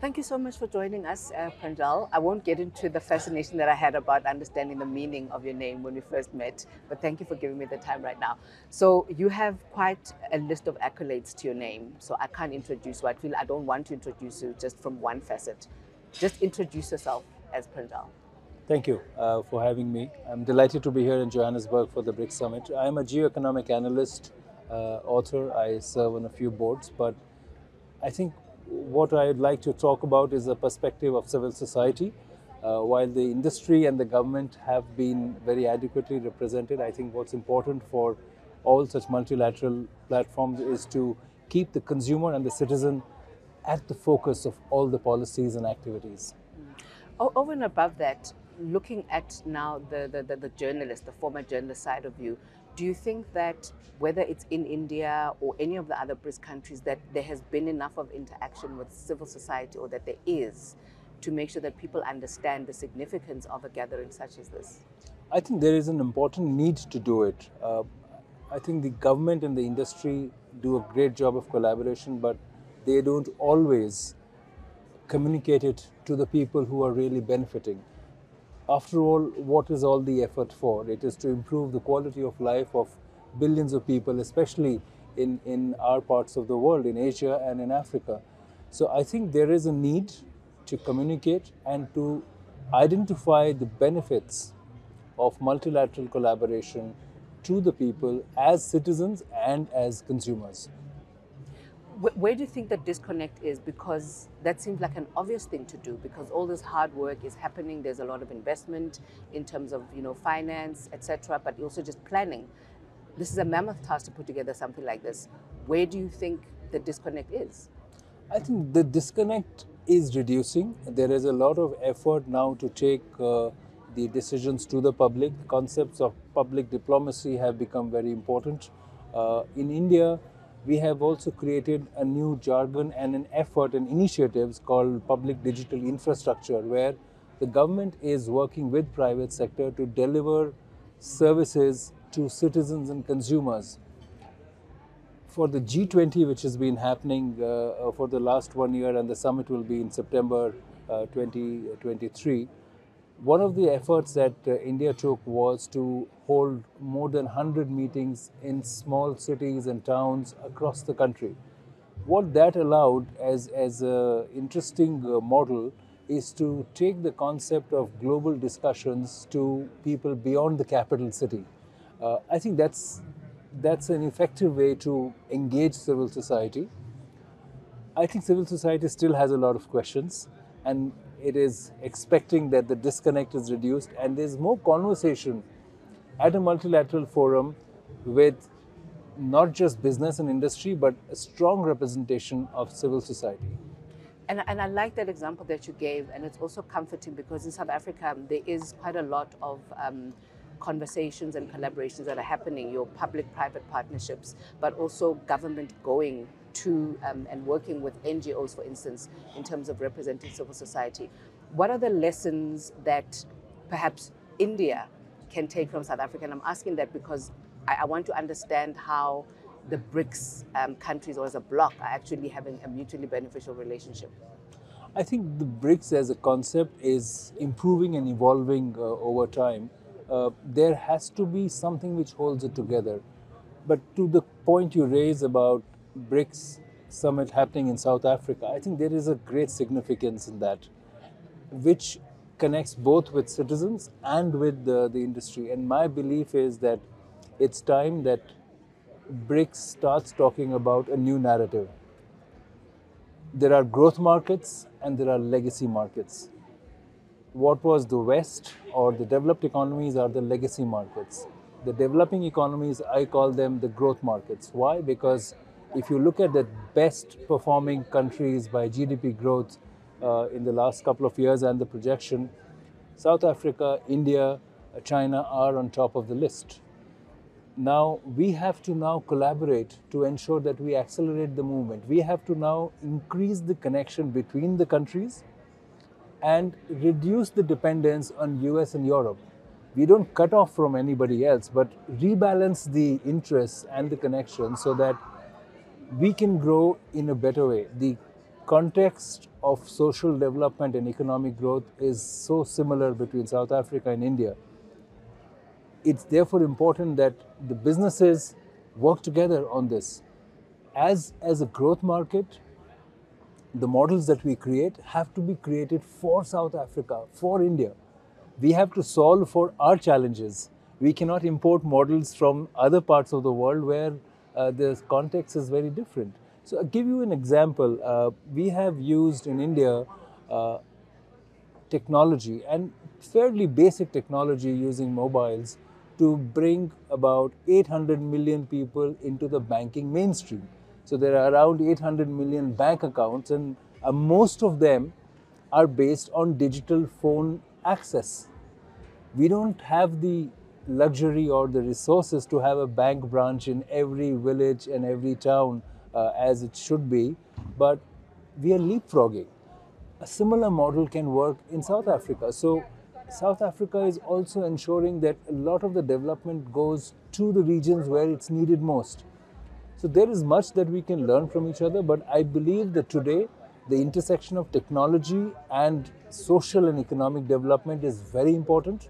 Thank you so much for joining us, Prajal. I won't get into the fascination that I had about understanding the meaning of your name when we first met, but thank you for giving me the time right now. So you have quite a list of accolades to your name, so I can't introduce you. I feel I don't want to introduce you just from one facet. Just introduce yourself as Prajal. Thank you for having me. I'm delighted to be here in Johannesburg for the BRICS Summit. I'm a geoeconomic analyst, author. I serve on a few boards, but I think what I'd like to talk about is the perspective of civil society. While the industry and the government have been very adequately represented, I think what's important for all such multilateral platforms is to keep the consumer and the citizen at the focus of all the policies and activities. Over and above that, looking at now the journalist, the former journalist side of you, do you think that whether it's in India or any of the other BRICS countries, that there has been enough of interaction with civil society, or that there is, to make sure that people understand the significance of a gathering such as this? I think there is an important need to do it. I think the government and the industry do a great job of collaboration, but they don't always communicate it to the people who are really benefiting. After all, what is all the effort for? It is to improve the quality of life of billions of people, especially in our parts of the world, in Asia and in Africa. So I think there is a need to communicate and to identify the benefits of multilateral collaboration to the people as citizens and as consumers. Where do you think the disconnect is? Because that seems like an obvious thing to do, because all this hard work is happening. There's a lot of investment in terms of finance, etc., but also just planning. This is a mammoth task to put together something like this. Where do you think the disconnect is? I think the disconnect is reducing. There is a lot of effort now to take the decisions to the public. Concepts of public diplomacy have become very important. In India, we have also created a new jargon and an effort and initiatives called public digital infrastructure, where the government is working with private sector to deliver services to citizens and consumers. For the G20, which has been happening for the last 1 year, and the summit will be in September 2023, one of the efforts that India took was to hold more than 100 meetings in small cities and towns across the country. What that allowed as an interesting model is to take the concept of global discussions to people beyond the capital city. I think that's an effective way to engage civil society. I think civil society still has a lot of questions, and it is expecting that the disconnect is reduced and there's more conversation at a multilateral forum with not just business and industry, but a strong representation of civil society. And I like that example that you gave, and it's also comforting because in South Africa there is quite a lot of conversations and collaborations that are happening, your public-private partnerships, but also government going to and working with NGOs, for instance, in terms of representing civil society. What are the lessons that perhaps India can take from South Africa? And I'm asking that because I want to understand how the BRICS countries, or as a bloc, are actually having a mutually beneficial relationship. I think the BRICS as a concept is improving and evolving over time. There has to be something which holds it together. But to the point you raise about BRICS summit happening in South Africa, I think there is a great significance in that, which connects both with citizens and with the industry. And my belief is that it's time that BRICS starts talking about a new narrative. There are growth markets and there are legacy markets. What was the West or the developed economies are the legacy markets. The developing economies, I call them the growth markets. Why? Because if you look at the best performing countries by GDP growth in the last couple of years and the projection, South Africa, India, China are on top of the list. Now, we have to now collaborate to ensure that we accelerate the movement. We have to now increase the connection between the countries and reduce the dependence on US and Europe. We don't cut off from anybody else, but rebalance the interests and the connections so that we can grow in a better way. The context of social development and economic growth is so similar between South Africa and India. It's therefore important that the businesses work together on this. As a growth market, the models that we create have to be created for South Africa, for India. We have to solve for our challenges. We cannot import models from other parts of the world where the context is very different. So I'll give you an example. We have used in India technology and fairly basic technology using mobiles to bring about 800 million people into the banking mainstream. So there are around 800 million bank accounts, and most of them are based on digital phone access. We don't have the luxury or the resources to have a bank branch in every village and every town as it should be, but we are leapfrogging. A similar model can work in South Africa. So South Africa is also ensuring that a lot of the development goes to the regions where it's needed most. So there is much that we can learn from each other, but I believe that today the intersection of technology and social and economic development is very important.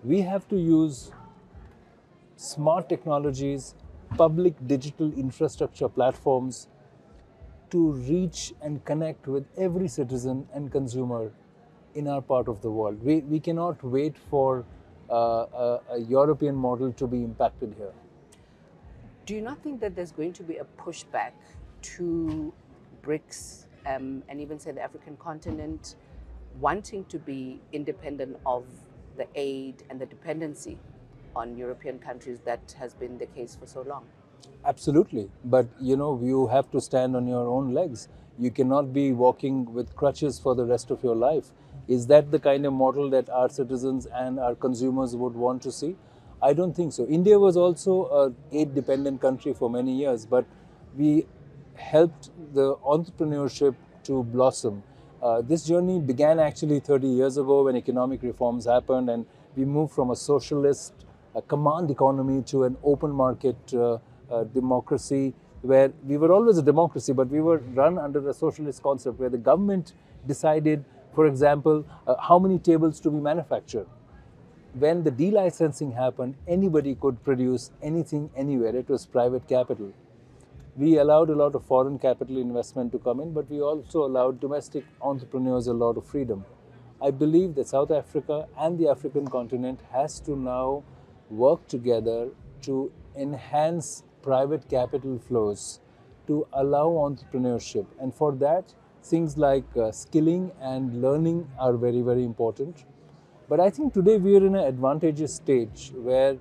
We have to use smart technologies, public digital infrastructure platforms to reach and connect with every citizen and consumer in our part of the world. We cannot wait for a European model to be impacted here. Do you not think that there's going to be a pushback to BRICS and even say the African continent wanting to be independent of the aid and the dependency on European countries that has been the case for so long? Absolutely. But you have to stand on your own legs. You cannot be walking with crutches for the rest of your life. Is that the kind of model that our citizens and our consumers would want to see? I don't think so. India was also an aid-dependent country for many years, but we helped the entrepreneurship to blossom. This journey began actually 30 years ago when economic reforms happened, and we moved from a socialist, a command economy to an open market democracy, where we were always a democracy, but we were run under a socialist concept where the government decided, for example, how many tables to be manufactured. When the delicensing happened, anybody could produce anything anywhere. It was private capital. We allowed a lot of foreign capital investment to come in, but we also allowed domestic entrepreneurs a lot of freedom. I believe that South Africa and the African continent has to now work together to enhance private capital flows, to allow entrepreneurship. And for that, things like skilling and learning are very, very important. But I think today we are in an advantageous stage where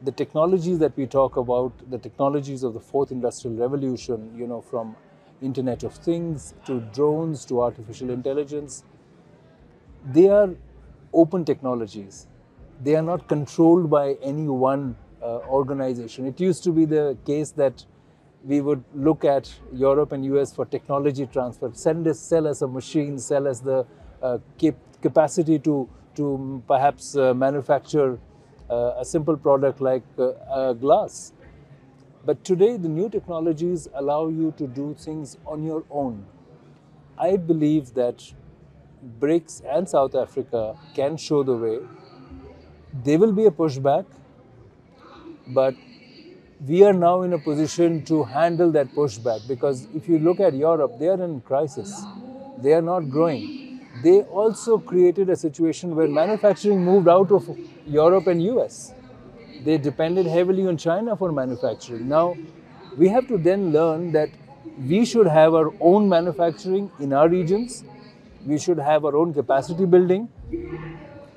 the technologies that we talk about, the technologies of the fourth industrial revolution, from Internet of Things to drones to artificial intelligence, they are open technologies. They are not controlled by any one organization. It used to be the case that we would look at Europe and US for technology transfer, sell us a machine, sell us the capacity to perhaps manufacture a simple product like glass. But today, the new technologies allow you to do things on your own. I believe that BRICS and South Africa can show the way. There will be a pushback, but we are now in a position to handle that pushback, because if you look at Europe, they are in crisis. They are not growing. They also created a situation where manufacturing moved out of Europe and US. They depended heavily on China for manufacturing. Now, we have to then learn that we should have our own manufacturing in our regions. We should have our own capacity building.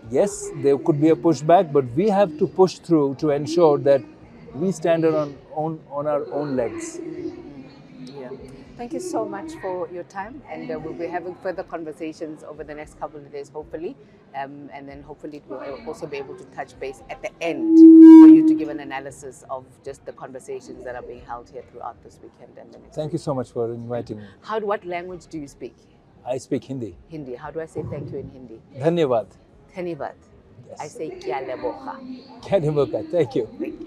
Yes, there could be a pushback, but we have to push through to ensure that we stand on our own legs. Yeah. Thank you so much for your time, and we'll be having further conversations over the next couple of days, hopefully, and then hopefully we'll also be able to touch base at the end for you to give an analysis of just the conversations that are being held here throughout this weekend and the next. Thank you so much for inviting me. What language do you speak? I speak Hindi. Hindi. How do I say thank you in Hindi? Dhanyavad. Dhanyavad. Yes. I say kya leboha. Kya leboha. Thank you. Thank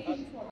you.